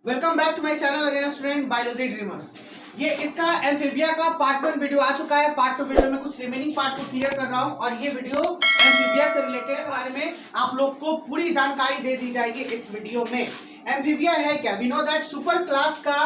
Welcome back to my channel again student biology dreamers. ये इसका amphibia का part 1 video आ चुका है। पार्ट 2 वीडियो में कुछ रिमेनिंग पार्ट को क्लियर कर रहा हूं और ये वीडियो एम्फीबिया से रिलेटेड बारे में आप लोग को पूरी जानकारी दे दी जाएगी इस वीडियो में। एम्फीबिया है क्या? We know that super class का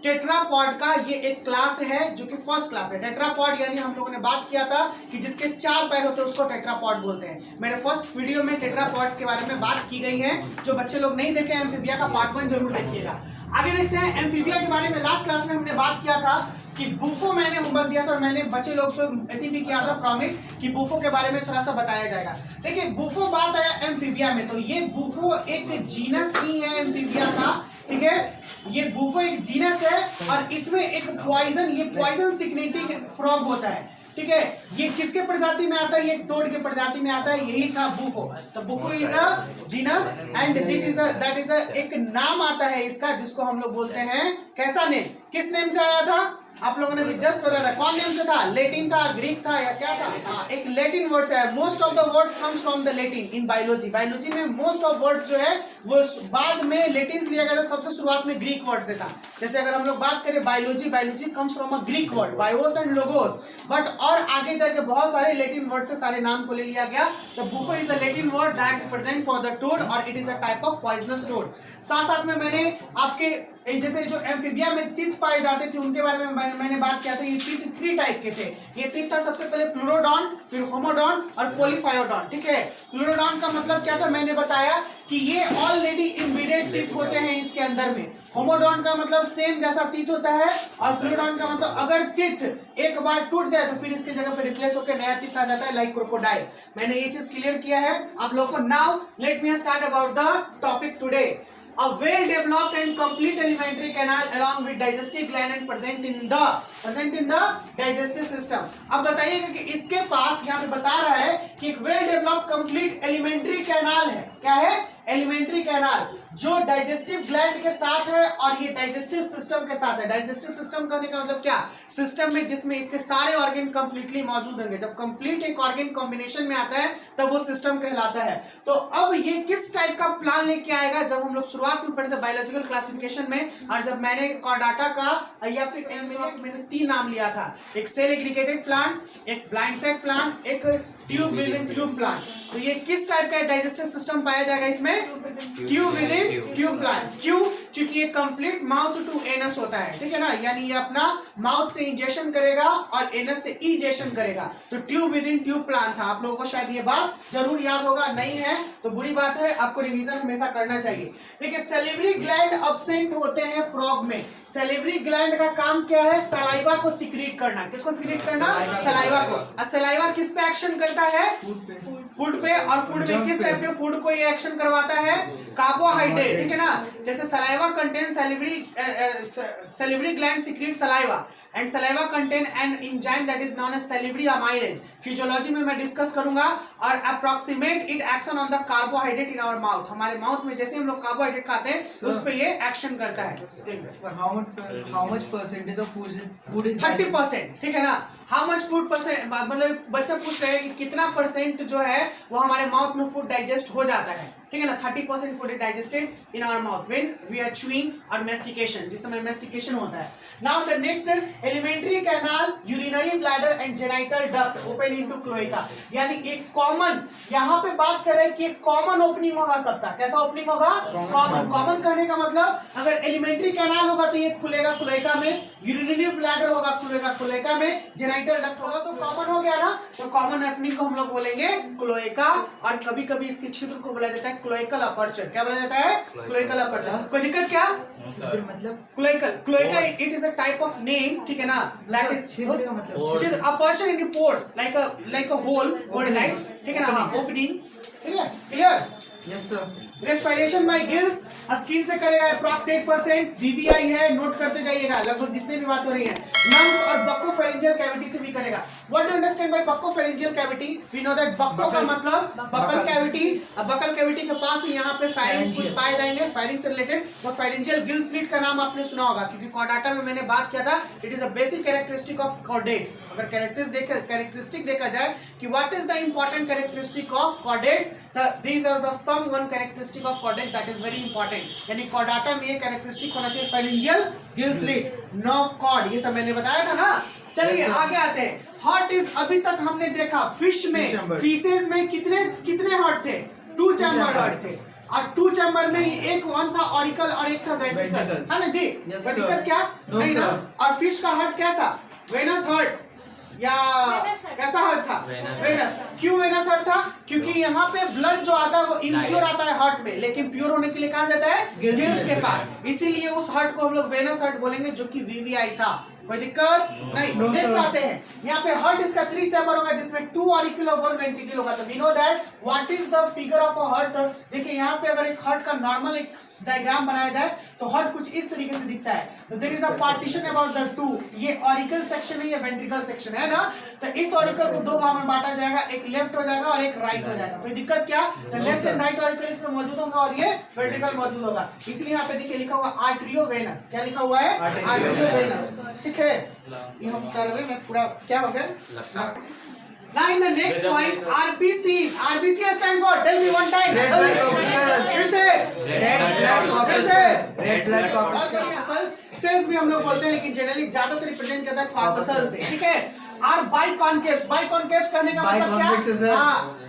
टेट्रापॉड का ये एक क्लास है जो कि फर्स्ट क्लास है। टेट्रापॉड यानी हम लोगों ने बात किया था कि जिसके 4 पैर होते हैं उसको टेट्रापॉड बोलते हैं। मेरे फर्स्ट वीडियो में टेट्रापॉड्स के बारे में बात की गई है। जो बच्चे लोग नहीं देखे एम्फीबिया का पार्ट 1 जरूर देखिएगा। आगे देखते हैं एम्फीबिया के बारे में। लास्ट क्लास में हमने बात किया था कि बूफो मैंने होमवर्क दिया था और मैंने बच्चे लोग से ऐसी भी किया था प्रॉमिस कि बूफो के बारे में थोड़ा सा बताया जाएगा। देखिए बूफो बात आया एम्फीबिया में, तो ये बूफो एक जीनस ही है एम्फीबिया का, ठीक है। ये बूफो एक जीनस है और इसमें एक पॉइजन सिग्नेटिंग फ्रॉग होता है, ठीक है। ये किसके प्रजाति में आता है? ये टोड के प्रजाति में आता है। यही था बूफो। तो Bufo is a genus and that is एक नाम आता है इसका जिसको हम लोग बोलते हैं कैसा नेम? किस नेम से आया था? आप लोगों ने भी जस्ट बताया था। कौन नेम से था? लेटिन था, ग्रीक था या क्या था? एक लेटिन वर्ड से है। Most of the words comes from the Latin in biology. Biology में मोस्ट ऑफ वर्ड जो है वो बाद में लेटिन लिया गया था। सबसे शुरुआत में ग्रीक वर्ड से था। जैसे अगर हम लोग बात करें biology comes from a Greek word BIOS and logos, but और आगे जाके बहुत सारे लेटिन वर्ड से सारे नाम को ले लिया गया। तो Bufo is a Latin word that represent for the toad और it is a type of poisonous toad. साथ साथ में मैंने आपके जैसे जो एम्फीबिया में तीत पाए जाते थे उनके बारे में मैंने बात किया था। ये तीत 3 टाइप के थे। ये तीत था सबसे पहले प्लूरोडॉन, फिर होमोडॉन और पोलीफायोडॉन, ठीक है। प्लूरोडॉन का मतलब क्या था मैंने बताया कि ये ऑलरेडी इम्बेडेड तीत होते हैं इसके अंदर में। होमोडॉन का मतलब सेम जैसा तीत होता है और प्लूरोडॉन का मतलब अगर तीत एक बार टूट जाए तो फिर इसके जगह पे रिप्लेस होकर नया तीत आ जाता है, लाइक क्रोकोडाइल। मैंने ये चीज क्लियर किया है आप लोगों को। Now let me start about the topic today. A well-developed and complete alimentary canal along with digestive gland and present in the digestive system। अब बताइएगा कि इसके पास यहाँ पे बता रहा है कि एक well-developed complete alimentary canal है। क्या है? एलिमेंट्री कैनाल जो डाइजेस्टिव ग्लैंड के साथ है और ये डाइजेस्टिव सिस्टम के साथ है। डाइजेस्टिव सिस्टम कहने का मतलब क्या? सिस्टम में जिसमें इसके सारे ऑर्गन कंप्लीटली मौजूद होंगे। जब कंप्लीट एक ऑर्गन कॉम्बिनेशन में आता है तब वो सिस्टम कहलाता है। तो अब ये किस टाइप का प्लान लेके आएगा? जब हम लोग शुरुआत में पढ़े थे बायोलॉजिकल क्लासिफिकेशन में और जब मैंने कॉर्डाटा का या फिर मैंने 3 नाम लिया था, एक सेल एग्रीगेटेड प्लांट, एक ब्लाइंड सेट प्लांट, एक tube with in tube plant. तो ये किस टाइप का डाइजेस्टिव सिस्टम पाया जाएगा इसमें? Tube with in tube plant. क्यों? क्योंकि ये कंप्लीट माउथ टू एनस होता है, ठीक है ना। यानी ये अपना माउथ से इंजेक्शन करेगा और एनस से इजेक्शन करेगा। तो tube with in tube plant था। आप लोगों को शायद ये बात जरूर याद होगा, नहीं है तो बुरी बात है, आपको रिवीजन हमेशा करना चाहिए। देखिए सैलिवरी ग्लैंड अब्सेंट होते हैं फ्रॉग में। सैलिवरी ग्लैंड का काम क्या है? सलाइवा को सिक्रीट करना। किसको सिक्रीट करना? सलाइवा को। और सलाइवा किस पे एक्शन करता है? फूड पे। और फूड में किस टाइप के फूड को ये एक्शन करवाता है? कार्बोहाइड्रेट, ठीक है ना। जैसे saliva contain salivary gland secrete saliva and saliva contain an enzyme that is known as salivary amylase। Physiology में मैं डिस्कस करूंगा और approximate it action on the carbohydrate in our mouth. हमारे माउथ में जैसे हम लोग कार्बोहाइड्रेट खाते हैं उस पे ये एक्शन करता है। How much percentage of food is 30%, ठीक है ना। हाउ मच फूड परसेंट मतलब बच्चा पूछ रहे हैं कि कितना परसेंट जो है वो हमारे माउथ में फूड डाइजेस्ट हो जाता है, ठीक है ना। 30% food is digested in our mouth when we are chewing और मेस्टिकेशन, जिस समय मेस्टिकेशन होता है। Now the next alimentary canal, urinary bladder and genital duct open into cloaca. यानी एक कॉमन, यहाँ पे बात कर रहे हैं कि एक कॉमन ओपनिंग होगा सबका। कैसा ओपनिंग होगा? कॉमन कहने का मतलब अगर एलिमेंट्री कैनाल होगा तो ये खुलेगा क्लोएका में, यूरिनरी ब्लैडर होगा खुलेगा क्लोएका में, जेनाइटल डक्ट होगा तो कॉमन हो गया ना। तो कॉमन ओपनिंग को हम लोग बोलेंगे क्लोएका और कभी कभी इसके छिद्र को बोला जाता है क्लोएकल अपर्चर। क्या बोला जाता है? Cloacal aperture. कोई दिक्कत क्या? मतलब cloaca it is a type of name, ठीक है ना। दैट इज छिद्र का मतलब aperture in pores like a whole type, ठीक है ना। ओपनिंग, ठीक है। Clear? Yes sir. Respiration bye gills skin से करेगा अप्रॉक्स 8%। वीवीआई है, नोट करते जाइएगा लगभग जितने भी बात हो रही है। लंग्स और बकोफेरिंजियल कैविटी से भी करेगा। What do understand by buccopharyngeal cavity? We know that bucco का मतलब बकल कैविटी। अब बकल कैविटी के पास ही यहाँ पे फायरिंग्स कुछ पाए जाएंगे, फायरिंग से रिलेटेड। तो फेरेंजियल गिल स्लिट का नाम आपने सुना होगा, क्योंकि कॉर्डाटा में मैंने बात किया था, it is a basic characteristic of chordates. अगर कैरेक्टरिस्टिक देखा जाए कि what is the important characteristic of chordates, these are the some one characteristic of chordates that is very important. यानी कॉर्डाटा में ये कैरेक्टरिस्टिक होना चाहिए, pharyngeal gill slit, nerve cord, ये सब मैंने बताया था ना। चलिए आगे आते हैं। हार्ट इज, अभी तक हमने देखा फिश में, फिशेस में कितने हार्ट थे? 2 चैम्बर हार्ट थे, और 2 चैम्बर में ही एक वन था ऑरिकल और एक था वेंट्रिकल, है ना जी? वेंट्रिकल क्या नहीं ना। और फिश का हार्ट कैसा? वेनस हार्ट या कैसा हार्ट था? वेनस। क्यों वेनस हार्ट था? क्योंकि यहाँ पे ब्लड जो आता है वो इम्प्योर आता है हार्ट में, लेकिन प्योर होने के लिए कहा जाता है गिल्स के पास, इसीलिए उस हार्ट को हम लोग वेनस हार्ट बोलेंगे, जो कि वीवीआई था। कोई दिक्कत नहीं। नेक्स्ट आते हैं, यहाँ पे हार्ट इसका 3 चैम्बर होगा, जिसमें 2 ऑरिकल और 1 वेंट्रिकल होगा। तो we know that what is the figure of a heart. देखिए यहाँ पे अगर एक हार्ट का नॉर्मल एक डायग्राम बनाया जाए तो हार्ट कुछ इस तरीके से दिखता है। तो there is a partition about the 2, ये ऑरिकल सेक्शन है, ये वेंट्रिकल सेक्शन है ना। तो इस ऑरिकल को 2 भाग में बांटा जाएगा, एक लेफ्ट हो जाएगा और एक राइट हो जाएगा। कोई दिक्कत क्या? तो लेफ्ट एंड राइट ऑरिकल इसमें मौजूद होगा और ये वेंट्रिकल मौजूद होगा, इसलिए यहाँ पे देखिए लिखा हुआ आर्टरियोवेनस। क्या लिखा हुआ है? आर्टरियोवेनस। ठीक है, ये हम कर रहे हैं पूरा क्या हो गया। Now in the next point, RBCs. RBC stand for, tell me one time. Red blood corpuscles. फिर से Red blood corpuscles. सेल्स भी हम लोग बोलते हैं, लेकिन जनरली ज्यादातर रिप्रेजेंट करता है कॉर्पसल्स से। ठीक है। और बाइकॉन्केव्स, बाइकॉन्केव्स करने का मतलब क्या? हाँ,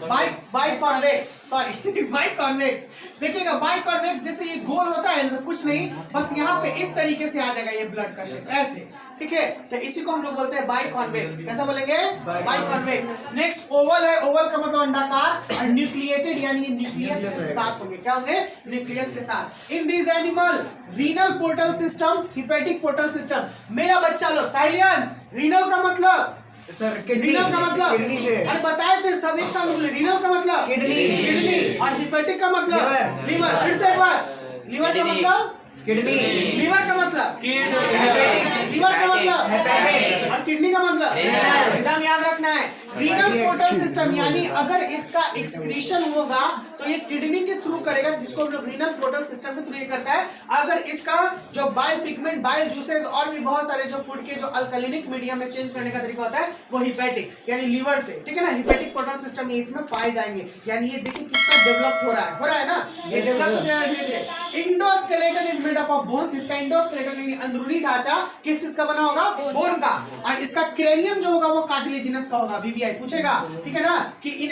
बाइकॉन्वेक्स, सॉरी बाइकॉन्वेक्स। देखिएगा बाइकॉन्वेक्स जैसे ये गोल होता है ना, कुछ नहीं, बस यहाँ पे इस तरीके से आ जाएगा ये ब्लड का शेप ऐसे। ठीक है, तो इसी को हम लोग बोलते हैं बाइकॉन्वेक्स। कैसा बोलेंगे? बाइकॉन्वेक्स। नेक्स्ट ओवल है, ओवल का मतलब अंडाकार, और न्यूक्लिएटेड यानी न्यूक्लियस के साथ होंगे। क्या होंगे? न्यूक्लियस के साथ। In this animal renal portal system, hepatic portal system. मेरा बच्चा लोग साइलेंस, रीनल का मतलब सर किडनी, रीनल का मतलब किडनी से, अरे बताए थे सब एक साथ बोले। रीनल का मतलब किडनी, और हिपेटिक का मतलब लीवर। फिर से एक बार, लीवर का मतलब किडनी, लीवर का मतलब लीवर का मतलब हेपेटिक, और किडनी का मतलब एकदम याद रखना है। रीनल पोर्टल सिस्टम, यानी अगर इसका एक्सक्रीशन होगा तो ये किडनी के थ्रू करेगा, जिसको हम लोग रीनल पोर्टल सिस्टम के थ्रू ये करता है। अगर इसका जो बाइल पिगमेंट, बाइल जूसेस और भी बहुत सारे जो फूड के जो अल्कलिनिक मीडियम में चेंज करने का तरीका होता है वो हिपेटिक यानी लीवर से। ठीक है ना, हिपेटिक पोर्टल सिस्टम ये इसमें पाए जाएंगे। यानी ये देखिए कितना डेवलप हो रहा है ना, ये डेवलप हो रहा है धीरे धीरे। Endoskeleton is made up of bones. इसका इंडोस्केलेटन यानी अंदरूनी ढांचा किस चीज का बना होगा? बोन का। और इसका क्रेनियम जो होगा वो कार्टिलेजिनस का होगा। वीवीआई पूछेगा, ठीक है ना, कि in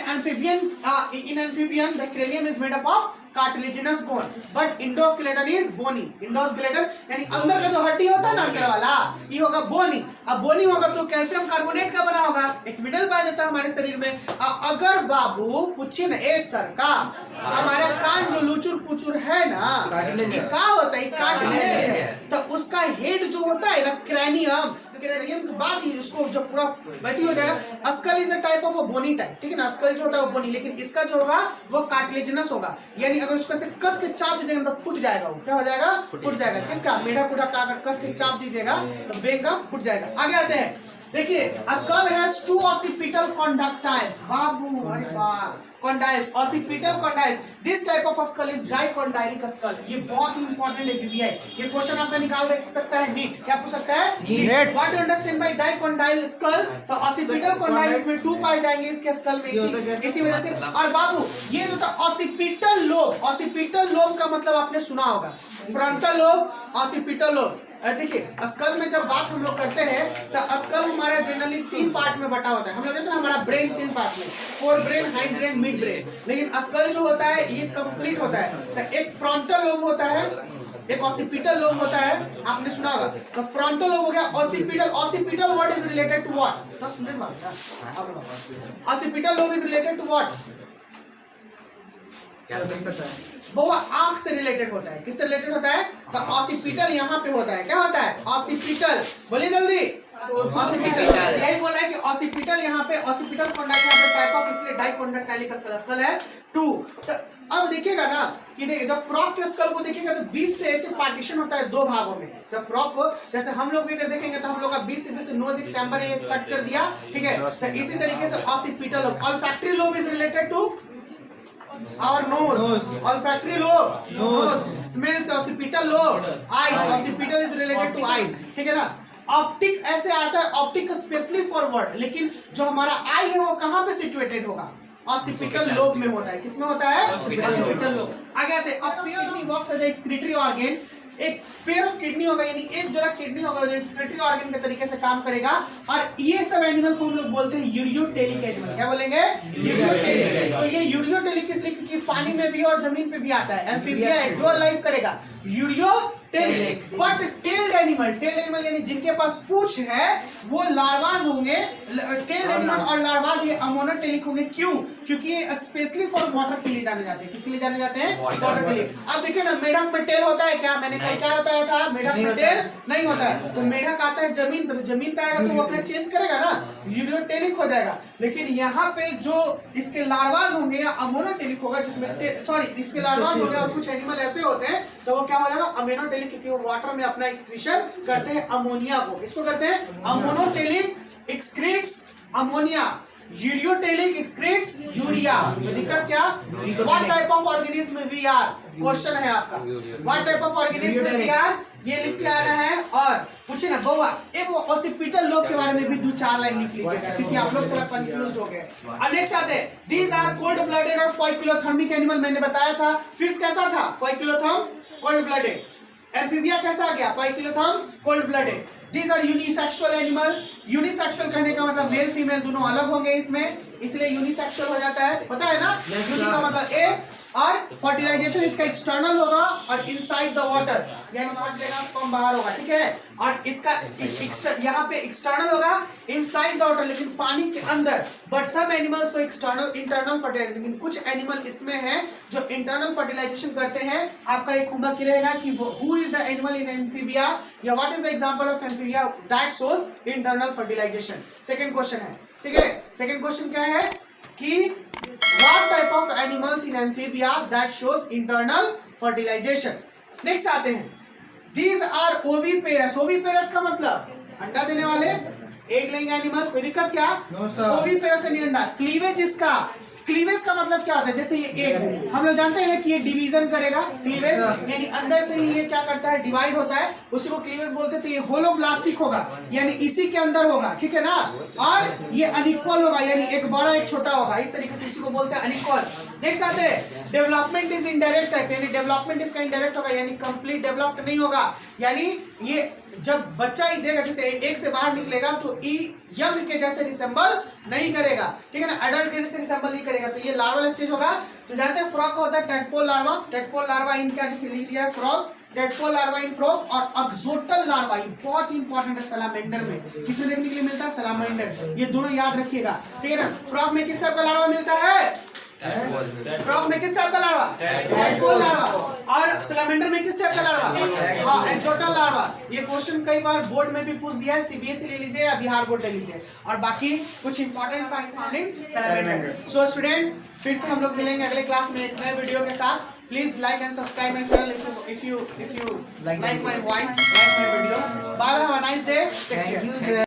amphibian the cranium is made up of cartilaginous bone, but endoskeleton is bony. Endoskeleton यानी अंदर का जो हड्डी होता है ना, अंदर वाला, ये होगा बोनी। अब बोनी होगा तो कैल्शियम कार्बोनेट का बना होगा, एक मिनरल पाया जाता है हमारे शरीर में। अगर बाबू पूछिए ना, ए सर का हमारा कान जो लुचुर पुचुर है ना, ये क्या होता है? कार्टिलेज है। तो उसका हेड जो होता है ना, क्रैनियम, क्रेनियम के बाद ही उसको जब पूरा वैसी हो जाएगा। Skull is a type of a bony type. ठीक है ना, स्कल जो होता है वो बोनी, लेकिन इसका जो होगा वो कार्टिलेजिनस होगा। यानी अगर उसको ऐसे कस के चाप दीजिएगा तो फूट जाएगा। वो क्या हो जाएगा? फूट जाएगा। किसका? मेढा कुड़ा का अगर कस के चाप दीजिएगा तो बेंग का फूट जाएगा। आगे आते हैं, देखिए स्कल हैज 2 ऑसिपिटल कॉन्डक्टाइल्स। बाबू अरे वाह, condyles, occipital condyles. This type of skull is dicondylic skull. ये बहुत ही इंपॉर्टेंट है वीवीआई। ये क्वेश्चन आपका निकाल सकता है नीट। क्या पूछ सकता है? What do understand by dicondyle skull? तो ऑसिपिटल कॉन्डाइल्स में 2 पाए जाएंगे इसके स्कल में, इसी वजह से। और बाबू ये जो था ऑसिपिटल लोब, ऑसिपिटल लोब का मतलब आपने सुना होगा, फ्रंटल लोब, ऑसिपिटल लोब। देखिए स्कल में जब बात हम लोग करते हैं तो स्कल हमारा जनरली 3 पार्ट में बटा होता है। हम लोग कहते हैं हमारा ब्रेन 3 पार्ट में, fore brain, hind brain, mid brain. लेकिन स्कल जो होता है ये कंप्लीट होता है। तो एक फ्रंटल लोब होता है, एक ऑसिपिटल लोब होता है, आपने सुना होगा। तो फ्रंटल लोब हो गया, occipital. Occipital word is related to what? 10 minute बाद। Occipital lobe is related to what? वो आंख से रिलेटेड होता है। किससे रिलेटेड होता है? तो ऑसिपिटल यहाँ पे होता है। क्या होता है? ऑसिपिटल। बोलिए जल्दी। ऑसिपिटल, यही बोला है कि ऑसिपिटल यहाँ पे ऑसिपिटल कॉन्डक्ट यहाँ पे टाइप ऑफ, इसलिए डाइकोंडक्ट हेलिकस का स्कल हैज 2। तो अब देखिएगा ना कि जब फ्रॉग के स्कल को देखिएगा तो बीच से ऐसे पार्टीशन होता है दो भागों में। जब फ्रॉग को जैसे हम लोग भी अगर देखेंगे तो हम लोग का बीच से जैसे नोज एक चैम्बर कट कर दिया, ठीक है, तो इसी तरीके से occipital lobe, olfactory lobe is related to our nose, olfactory lobe, nose, smells, occipital lobe, eyes, occipital is related to eyes, ठीक है ना। ऑप्टिक ऐसे आता है, ऑप्टिक स्पेशली फॉरवर्ड, लेकिन जो हमारा आई है वो कहाँ पे सिचुएटेड होगा, ऑसिपिटल लोब में होता है। किसमें होता है, ऑसिपिटल लोब। आगे आते हैं, अब kidney works as a excretory organ, एक पेयर ऑफ किडनी होगा, यानी एक जोड़ा किडनी होगा जो एक्सक्रीटरी ऑर्गन के तरीके से काम करेगा, और ये सब एनिमल को हम लोग बोलते हैं यूरियोटेलिक एनिमल। क्या बोलेंगे, यूरियोटेलिक। तो ये यूरियोटेलिक इसलिए क्योंकि पानी में भी और जमीन पे भी आता है, एम्फीबिया है, डुअल लाइफ करेगा, ureotelic. But tailed animal, tailed animal यानी जिनके पास पूंछ है वो लार्वाज होंगे, टेल्ड एनिमल और लार्वाज ये अमोनोटेलिक होंगे। क्यों, क्योंकि ये स्पेशली फॉर वाटर के लिए जाने जाते हैं। किसके लिए जाने जाते हैं, वाटर के लिए। अब देखिए ना, मेढक में टेल होता है क्या, मैंने क्या बताया था, मेढक में टेल नहीं होता है। तो मेढक आता है जमीन पे, तो जमीन पे आएगा तो वो अपना चेंज करेगा ना, यूरियोटेलिक हो जाएगा। लेकिन यहाँ पे जो इसके लार्वाज होंगे या अमोनोटेलिक होगा, जिसमें सॉरी इसके लार्वाज होंगे और कुछ एनिमल ऐसे होते हैं तो वो क्या हो जाएगा, अमोनोटेलिक, क्योंकि वो वाटर में अपना एक्सक्रीशन करते हैं अमोनिया को। इसको करते हैं ammonotelic excretes ammonia, ureotelic excretes urea. में दिक्कत क्या, what type of organism we are, question है आपका, what type of organism we are, ये लिख के आना है। और पूछे ना बउआ, एक वो ऑसिपिटल लोब के बारे में भी 2-4 लाइन लिख लीजिएगा, क्योंकि आप लोग थोड़ा कंफ्यूज हो गए। नेक्स्ट आते हैं, दीज आर कोल्ड ब्लडेड और पोइकिलोथर्मिक एनिमल। मैंने बताया था, फिश कैसा था, पोइकिलोथर्म्स, कोल्ड ब्लडेड। एम्फीबिया कैसा आ गया, poikilotherms, cold blooded. These are unisexual animal। Unisexual कहने का मतलब मेल फीमेल दोनों अलग होंगे इसमें, इसलिए यूनिसेक्सुअल हो जाता है, पता है ना। यूनि का मतलब एक, और फर्टिलाइजेशन इसका एक्सटर्नल होगा और इनसाइड द वाटर, यानी फट देगा स्पर्म बाहर होगा, ठीक है। और इसका यहाँ पे एक्सटर्नल होगा इनसाइड द वाटर, लेकिन पानी के अंदर। But some animals external internal fertilization, लेकिन कुछ एनिमल इसमें है जो इंटरनल फर्टिलाइजेशन करते हैं। आपका एक होमवर्क ये रहेगा कि who is the animal in amphibia, या what is the example of amphibia that shows internal fertilization. Second question है, ठीक है। सेकंड क्वेश्चन क्या है कि what type of animals in amphibia that shows internal fertilization। Next आते हैं, these are oviparous। oviparous का मतलब अंडा देने वाले, एग लेंगे एनिमल। कोई दिक्कत क्या, oviparous यानी अंडा। क्लीवेज इसका, क्लीवेज का मतलब क्या होता है, जैसे ये एग है, हम लोग जानते हैं कि ये डिवीजन करेगा, क्लीवेज यानी अंदर से ही ये क्या करता है, डिवाइड होता है, उसी को क्लीवेज बोलते हैं। तो ये होलोब्लास्टिक होगा, यानी इसी के अंदर होगा, ठीक है ना। और ये अनइक्वल होगा, यानी एक बड़ा एक छोटा होगा, इस तरीके से इसी को बोलते हैं अनइक्वल। नेक्स्ट आते हैं, डेवलपमेंट इज इनडायरेक्ट टाइप, यानी डेवलपमेंट इसका इनडायरेक्ट होगा, यानी कंप्लीट डेवलप्ड नहीं होगा। यानी ये जब बच्चा ही देगा, जैसे एक से बाहर निकलेगा तो यंग के जैसे रिसेंबल नहीं करेगा, ठीक है ना, एडल्ट के जैसे रिसेंबल नहीं करेगा। तो ये लार्वल स्टेज होगा। तो जानते हैं फ्रॉग का होता है टेडपोल लार्वा, टेडपोल लार्वा इन क्या लिख दिया है, फ्रॉग, टेडपोल लार्वा इन फ्रॉग। और अक्सोटल लार्वा बहुत इंपॉर्टेंट है सैलामेंडर में, किसमें देखने के लिए मिलता है, सैलामेंडर। ये दोनों याद रखिएगा, ठीक है ना। फ्रॉग में किस टाइप का लार्वा मिलता है, फ्रॉग में किस टाइप का लार्वा, टेडपोल लार्वा। और सैलामेंडर में किस टाइप का लार्वा, हाँ एक्सोटल लार्वा। ये क्वेश्चन कई बार बोर्ड में भी पूछ दिया है, सीबीएसई ले लीजिए या बिहार बोर्ड ले लीजिए। और बाकी कुछ important facts surrounding salamander. So student, फिर से हम लोग मिलेंगे अगले क्लास में एक नए वीडियो के साथ। Please like and subscribe my channel if you like my voice, like my video. Bye, have a nice day. Take care.